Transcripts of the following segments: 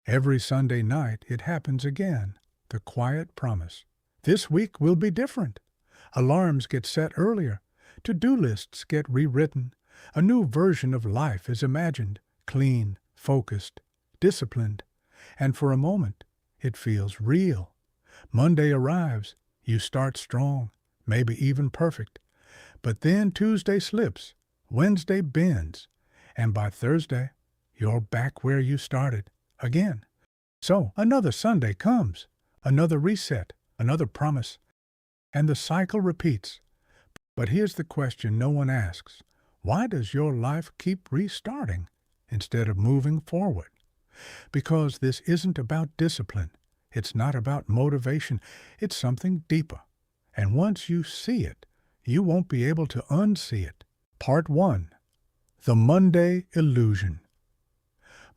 Every Sunday night it happens again, the quiet promise. This week will be different. Alarms get set earlier. To-do lists get rewritten. A new version of life is imagined, clean, focused, disciplined. And for a moment, it feels real. Monday arrives. You start strong, maybe even perfect. But then Tuesday slips, Wednesday bends, and by Thursday, you're back where you started, again. So another Sunday comes, another reset, another promise, and the cycle repeats. But here's the question no one asks. Why does your life keep restarting instead of moving forward? Because this isn't about discipline. It's not about motivation. It's something deeper. And once you see it, you won't be able to unsee it. Part 1. The Monday Illusion.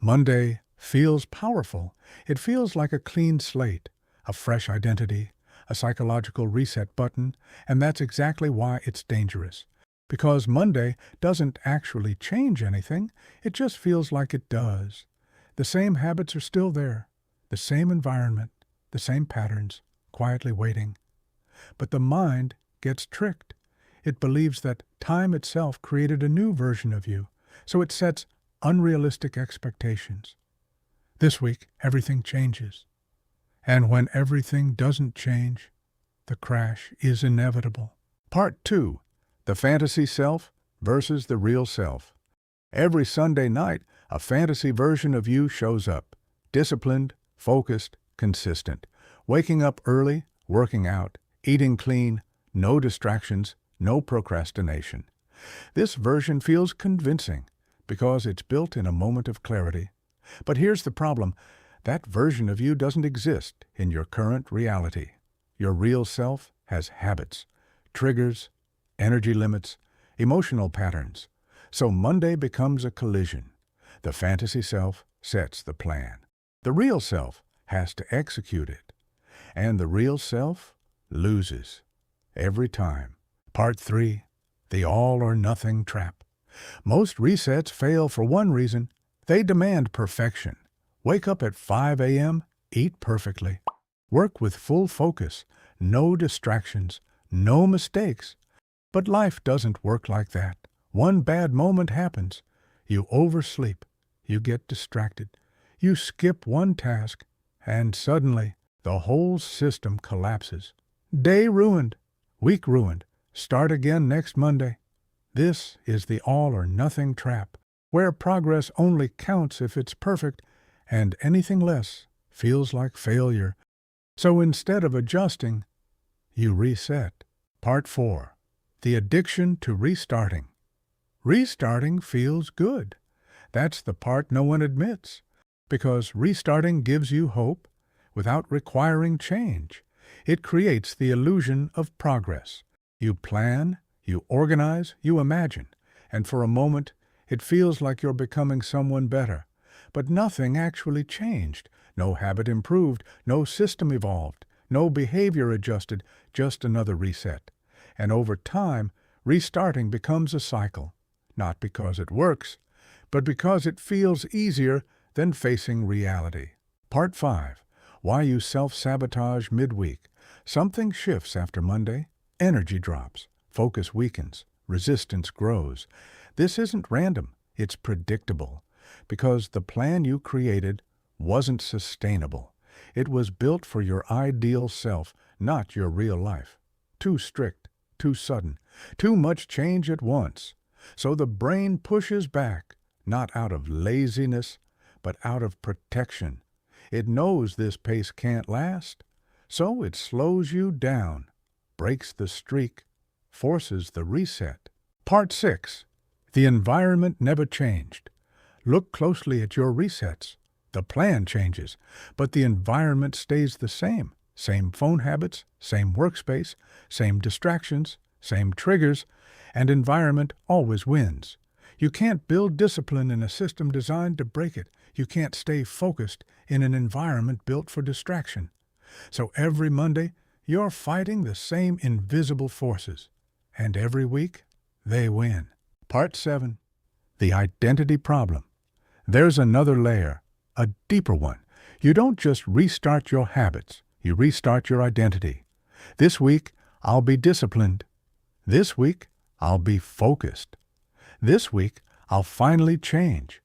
Monday feels powerful. It feels like a clean slate, a fresh identity, a psychological reset button, and that's exactly why it's dangerous. Because Monday doesn't actually change anything, it just feels like it does. The same habits are still there, the same environment, the same patterns, quietly waiting. But the mind gets tricked. It believes that time itself created a new version of you, so it sets unrealistic expectations. This week, everything changes. And when everything doesn't change, the crash is inevitable. Part 2. The fantasy self versus the real self. Every Sunday night, a fantasy version of you shows up. Disciplined, focused, consistent. Waking up early, working out, eating clean, no distractions, no procrastination. This version feels convincing because it's built in a moment of clarity. But here's the problem. That version of you doesn't exist in your current reality. Your real self has habits, triggers, energy limits, emotional patterns. So Monday becomes a collision. The fantasy self sets the plan. The real self has to execute it. And the real self loses every time. Part 3. The all-or-nothing trap. Most resets fail for one reason. They demand perfection. Wake up at 5 a.m., eat perfectly. Work with full focus, no distractions, no mistakes. But life doesn't work like that. One bad moment happens. You oversleep. You get distracted. You skip one task, and suddenly the whole system collapses. Day ruined. Week ruined. Start again next Monday. This is the all-or-nothing trap, where progress only counts if it's perfect, and anything less feels like failure. So instead of adjusting, you reset. Part 4. The addiction to restarting. Restarting feels good. That's the part no one admits, because restarting gives you hope without requiring change. It creates the illusion of progress. You plan, you organize, you imagine, and for a moment it feels like you're becoming someone better. But nothing actually changed. No habit improved, no system evolved, no behavior adjusted, just another reset. And over time, restarting becomes a cycle, not because it works, but because it feels easier than facing reality. Part 5. Why you self-sabotage midweek. Something shifts after Monday. Energy drops, focus weakens, resistance grows. This isn't random, it's predictable, because the plan you created wasn't sustainable. It was built for your ideal self, not your real life. Too strict, too sudden, too much change at once. So the brain pushes back, not out of laziness, but out of protection. It knows this pace can't last, so it slows you down, breaks the streak, forces the reset. Part 6. The environment never changed. Look closely at your resets. The plan changes, but the environment stays the same. Same phone habits, same workspace, same distractions, same triggers, and environment always wins. You can't build discipline in a system designed to break it. You can't stay focused in an environment built for distraction. So every Monday, you're fighting the same invisible forces. And every week, they win. Part 7. The identity problem. There's another layer, a deeper one. You don't just restart your habits, you restart your identity. This week, I'll be disciplined. This week, I'll be focused. This week, I'll finally change.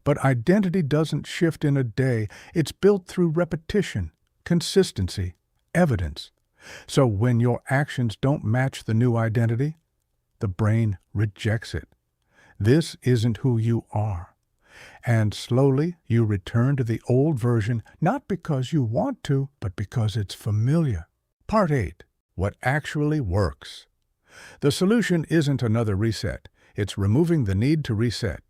But identity doesn't shift in a day. It's built through repetition, consistency, evidence. So when your actions don't match the new identity, the brain rejects it. This isn't who you are. And slowly you return to the old version, not because you want to, but because it's familiar. Part 8. What actually works. The solution isn't another reset. It's removing the need to reset.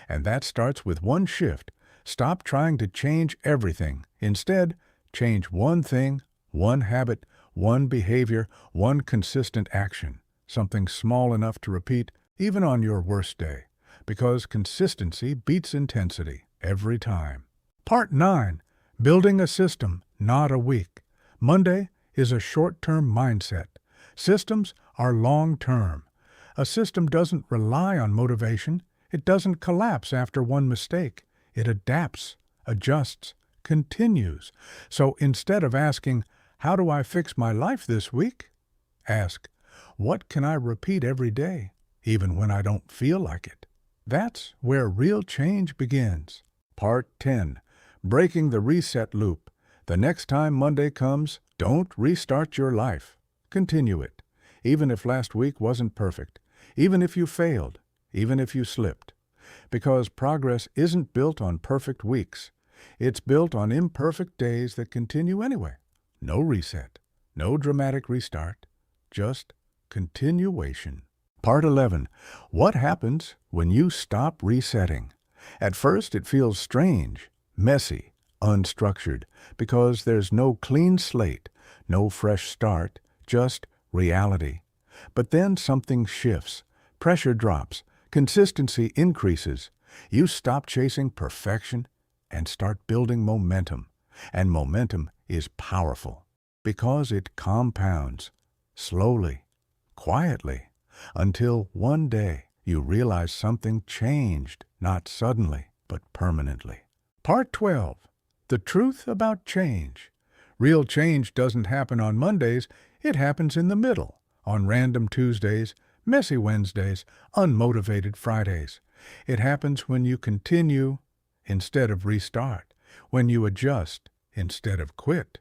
And that starts with one shift. Stop trying to change everything. Instead, change one thing, one habit, one behavior, one consistent action. Something small enough to repeat even on your worst day. Because consistency beats intensity every time. Part 9. Building a system, not a week. Monday is a short-term mindset. Systems are long-term. A system doesn't rely on motivation. It doesn't collapse after one mistake. It adapts, adjusts, continues. So instead of asking, "How do I fix my life this week?" ask, "What can I repeat every day, even when I don't feel like it?" That's where real change begins. Part 10. Breaking the reset loop. The next time Monday comes, don't restart your life. Continue it. Even if last week wasn't perfect. Even if you failed. Even if you slipped. Because progress isn't built on perfect weeks. It's built on imperfect days that continue anyway. No reset. No dramatic restart. Just continuation. Part 11. What happens when you stop resetting? At first it feels strange, messy, unstructured, because there's no clean slate, no fresh start, just reality. But then something shifts. Pressure drops. Consistency increases. You stop chasing perfection and start building momentum. And momentum is powerful because it compounds slowly, quietly, until one day you realize something changed, not suddenly, but permanently. Part 12. The truth about change. Real change doesn't happen on Mondays. It happens in the middle, on random Tuesdays, messy Wednesdays, unmotivated Fridays. It happens when you continue instead of restart, when you adjust instead of quit,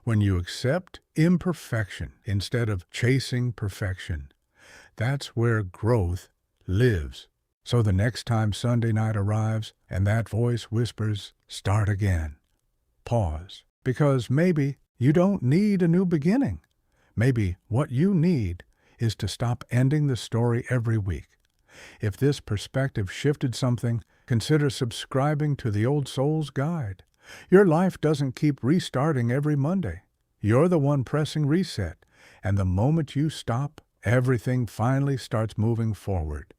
when you accept imperfection instead of chasing perfection. That's where growth lives. So the next time Sunday night arrives and that voice whispers, "Start again," pause. Because maybe you don't need a new beginning. Maybe what you need is to stop ending the story every week. If this perspective shifted something, consider subscribing to the Old Soul's Guide. Your life doesn't keep restarting every Monday. You're the one pressing reset, and the moment you stop, everything finally starts moving forward.